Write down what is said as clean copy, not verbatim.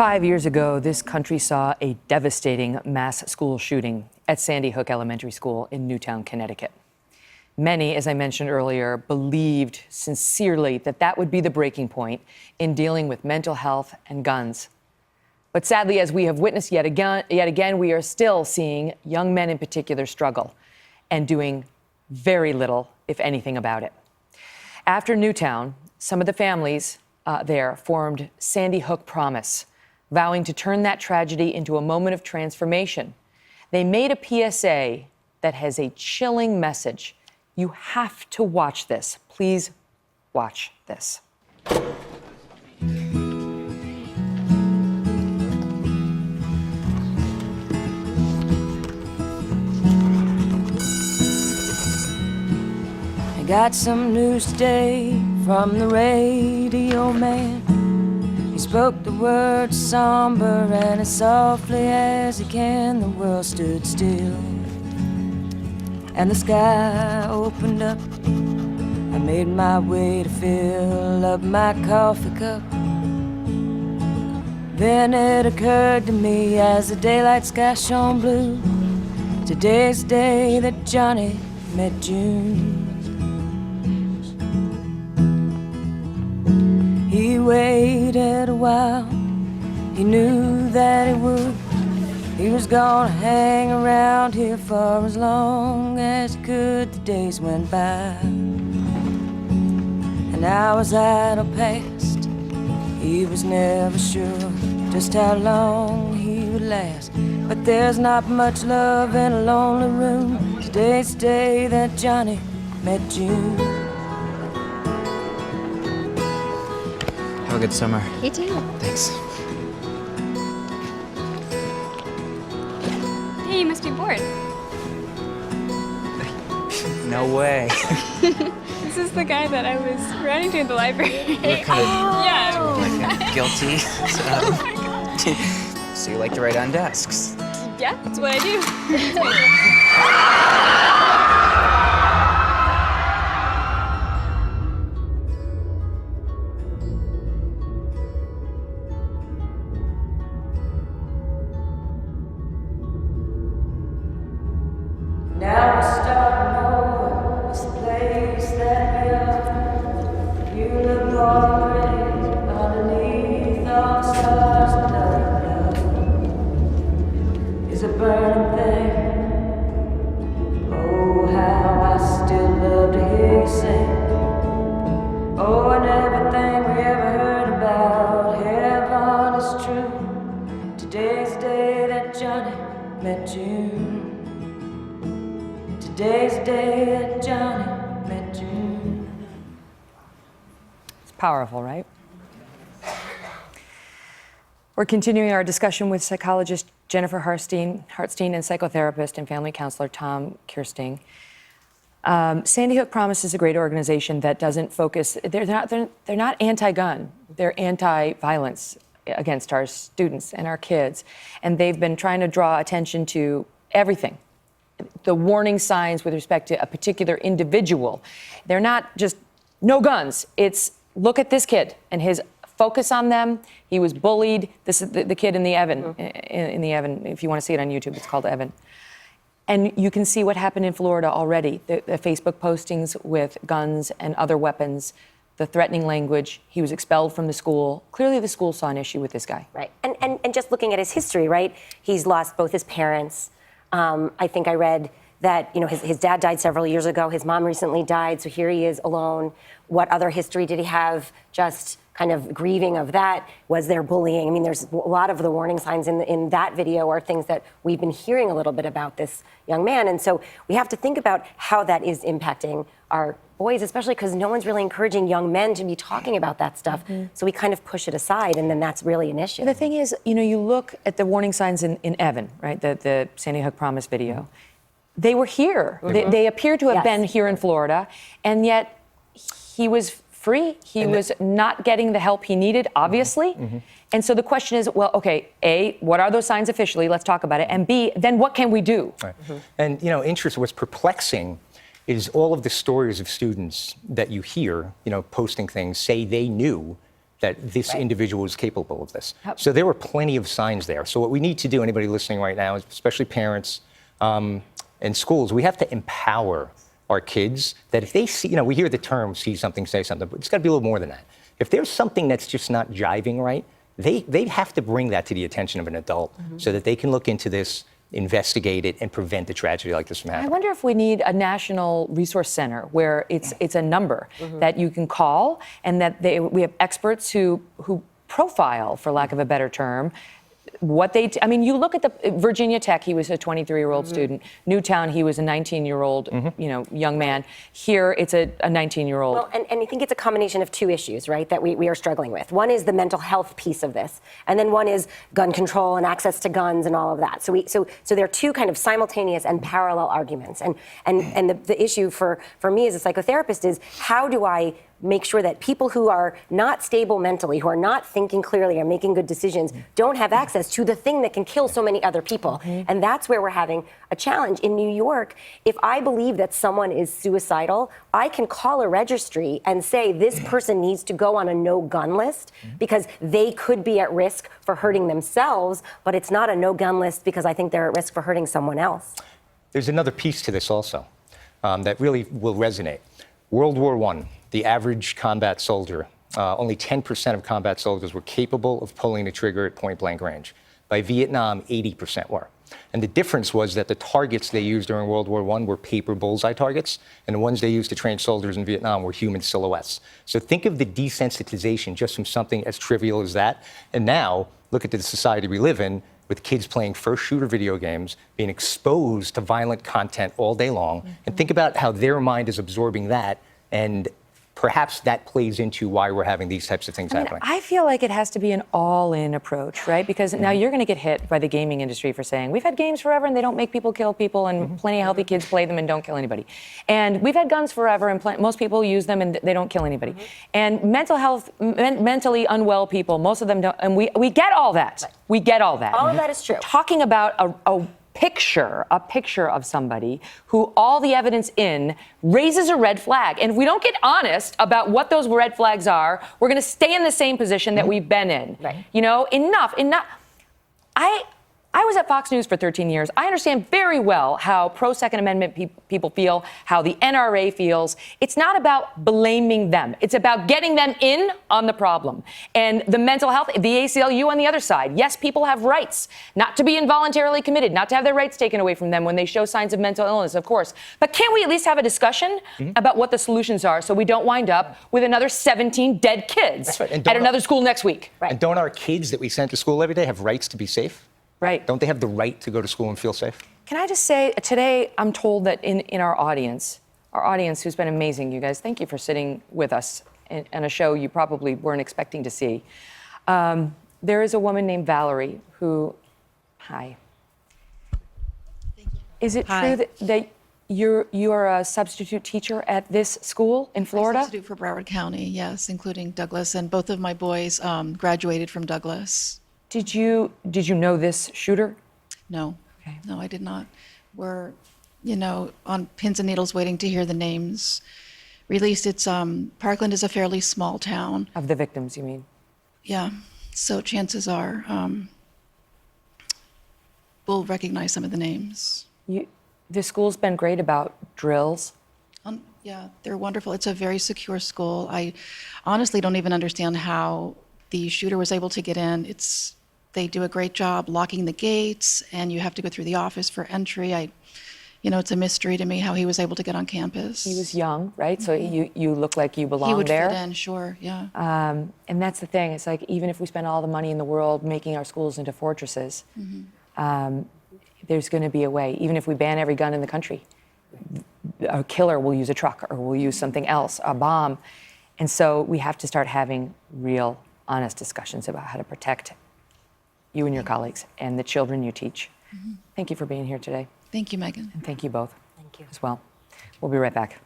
5 years ago, this country saw a devastating mass school shooting at Sandy Hook Elementary School in Newtown, Connecticut. Many, as I mentioned earlier, believed sincerely that that would be the breaking point in dealing with mental health and guns. But sadly, as we have witnessed yet again, we are still seeing young men in particular struggle and doing very little, if anything, about it. After Newtown, some of the families there formed Sandy Hook Promise, vowing to turn that tragedy into a moment of transformation. They made a PSA that has a chilling message. You have to watch this. Please watch this. I got some news today from the radio man. He spoke the words somber and as softly as he can. The world stood still and the sky opened up. I made my way to fill up my coffee cup. Then it occurred to me as the daylight sky shone blue, today's the day that Johnny met June. He waited a while, he knew that he would. He was gonna hang around here for as long as he could. The days went by, and hours idle passed. He was never sure just how long he would last. But there's not much love in a lonely room. Today's the day that Johnny met June. Have a good summer. You too. Thanks. Hey, you must be bored. No way. This is the guy that I was running to in the library. You're kind of, yeah. kind of guilty. So you like to write on desks? Yeah, that's what I do. Now we're starting over, it's the place that we are. You look more pretty underneath all the stars. Love is a burning thing. Oh, how I still love to hear you sing. Oh, and everything we ever heard about heaven is true. Today's the day that Johnny met June. Today's the day that Johnny met June. It's powerful, right? We're continuing our discussion with psychologist Jennifer Hartstein and psychotherapist and family counselor Tom Kersting. Sandy Hook Promise is a great organization that doesn't focus. They're not anti-gun. They're anti-violence against our students and our kids, and they've been trying to draw attention to everything. The warning signs with respect to a particular individual. They're not just no guns. It's look at this kid and his focus on them. He was bullied. This is the kid in the Evan. In the Evan, if you want to see it on YouTube, it's called Evan. And you can see what happened in Florida already. The Facebook postings with guns and other weapons, the threatening language. He was expelled from the school. Clearly the school saw an issue with this guy. Right, and just looking at his history, right? He's lost both his parents. I think I read that, you know, his dad died several years ago. His mom recently died, so here he is alone. What other history did he have? Just kind of grieving of that. Was there bullying? I mean, there's a lot of the warning signs in that video are things that we've been hearing a little bit about this young man. And so we have to think about how that is impacting our boys, especially because no one's really encouraging young men to be talking about that stuff. So we kind of push it aside, and then that's really an issue. The thing is, you know, you look at the warning signs in Evan, right? The Sandy Hook Promise video. They were here. They appear to have been here in Florida, and yet he was free. He was not getting the help he needed, obviously. And so the question is, well, okay, A, what are those signs officially? Let's talk about it. And B, then what can we do? Right. And, you know, what's perplexing is all of the stories of students that you hear, you know, posting things, say they knew that this individual is capable of this. So there were plenty of signs there. So what we need to do, anybody listening right now, especially parents and schools, we have to empower our kids that if they see, we hear the term see something, say something, but it's got to be a little more than that. If there's something that's just not jiving right, they have to bring that to the attention of an adult so that they can look into this, investigate it, and prevent a tragedy like this from happening. I wonder if we need a national resource center where it's a number that you can call, and that we have experts who profile, for lack of a better term, what they, you look at the Virginia Tech, he was a 23-year-old student. Newtown, he was a 19-year-old, young man. Here, it's a 19-year-old. Well, and I think it's a combination of two issues, right, that we are struggling with. One is the mental health piece of this, and then one is gun control and access to guns and all of that. So there are two kind of simultaneous and parallel arguments. And the issue for me as a psychotherapist is, how do I make sure that people who are not stable mentally, who are not thinking clearly or making good decisions, don't have access to the thing that can kill so many other people. And that's where we're having a challenge. In New York, if I believe that someone is suicidal, I can call a registry and say this person needs to go on a no-gun list because they could be at risk for hurting themselves, but it's not a no-gun list because I think they're at risk for hurting someone else. There's another piece to this also that really will resonate. World War I, the average combat soldier, only 10% of combat soldiers were capable of pulling the trigger at point-blank range. By Vietnam, 80% were. And the difference was that the targets they used during World War I were paper bullseye targets, and the ones they used to train soldiers in Vietnam were human silhouettes. So think of the desensitization just from something as trivial as that. And now, look at the society we live in, with kids playing first shooter video games, being exposed to violent content all day long, and think about how their mind is absorbing that, and perhaps that plays into why we're having these types of things happening. I feel like it has to be an all-in approach, right? Because now you're going to get hit by the gaming industry for saying, we've had games forever and they don't make people kill people, and plenty of healthy kids play them and don't kill anybody. And we've had guns forever and most people use them and they don't kill anybody. And mental health, mentally unwell people, most of them don't, and we get all that. Right. We get all that. All of that is true. Talking about a picture of somebody who all the evidence in raises a red flag. And if we don't get honest about what those red flags are, we're going to stay in the same position that we've been in. Right. Enough. I was at Fox News for 13 years. I understand very well how pro-Second Amendment people feel, how the NRA feels. It's not about blaming them. It's about getting them in on the problem. And the mental health, the ACLU on the other side. Yes, people have rights not to be involuntarily committed, not to have their rights taken away from them when they show signs of mental illness, of course. But can't we at least have a discussion about what the solutions are so we don't wind up with another 17 dead kids at another school next week? And don't our kids that we send to school every day have rights to be safe? Right. Don't they have the right to go to school and feel safe? Can I just say, today I'm told that in our audience who's been amazing, you guys, thank you for sitting with us in a show you probably weren't expecting to see. There is a woman named Valerie who, hi. Thank you. Is it Hi. true that you're a substitute teacher at this school in Florida? I substitute for Broward County, yes, including Douglas, and both of my boys graduated from Douglas. Did you know this shooter? No, Okay. no, I did not. We're, on pins and needles waiting to hear the names released. It's, Parkland is a fairly small town. Of the victims, you mean? Yeah, so chances are we'll recognize some of the names. The school's been great about drills. Yeah, they're wonderful. It's a very secure school. I honestly don't even understand how the shooter was able to get in. They do a great job locking the gates, and you have to go through the office for entry. It's a mystery to me how he was able to get on campus. He was young, right? So you look like you belong He would there. fit in, sure, yeah. And that's the thing. It's like, even if we spend all the money in the world making our schools into fortresses, there's going to be a way. Even if we ban every gun in the country, a killer will use a truck or will use something else, a bomb. And so we have to start having real, honest discussions about how to protect you and your colleagues and the children you teach. Thank you for being here today. Thank you, Megyn. And thank you both. Thank you. As well. We'll be right back.